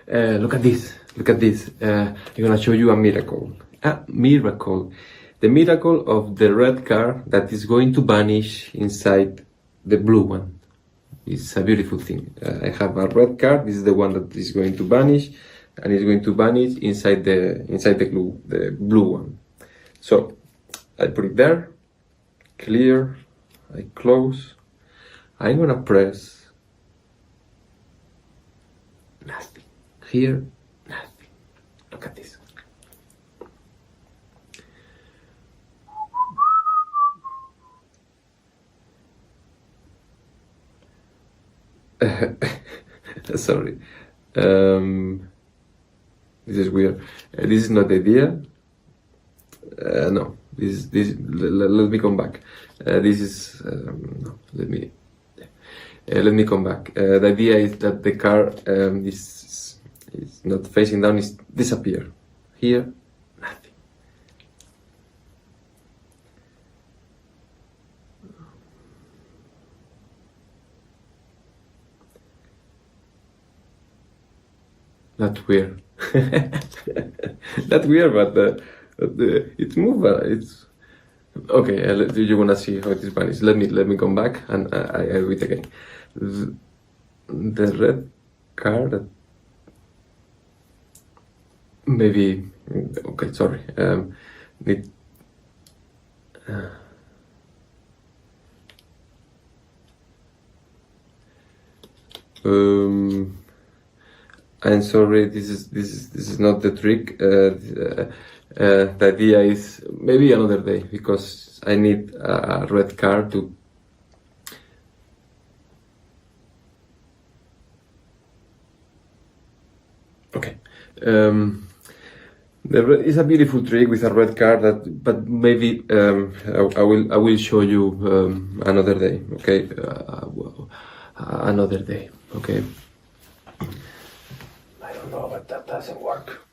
Look at this. Look at this. I'm gonna show you a miracle. A miracle. The miracle of the red card that is going to vanish inside the blue one. It's a beautiful thing. I have a red card. This is the one that is going to vanish, and it's going to vanish inside the blue one. So I put it there. Clear. I close. I'm gonna press. Nothing. Here, nothing. Look at this. Sorry. This is weird. This is not the idea. No. Let me come back. This is no. Let me come back. The idea is that the car is not facing down. It's disappear. Here, nothing. That's weird. That's weird, but it's moved. It's okay. You wanna see how it is vanished? Let me come back and I do it again. The red card. Maybe. Okay, sorry. I'm sorry. This is not the trick. The idea is maybe another day because I need a red card to. Okay. It's a beautiful trick with a red card but maybe I will show you another day. Okay. Another day. Okay. I don't know, but that doesn't work.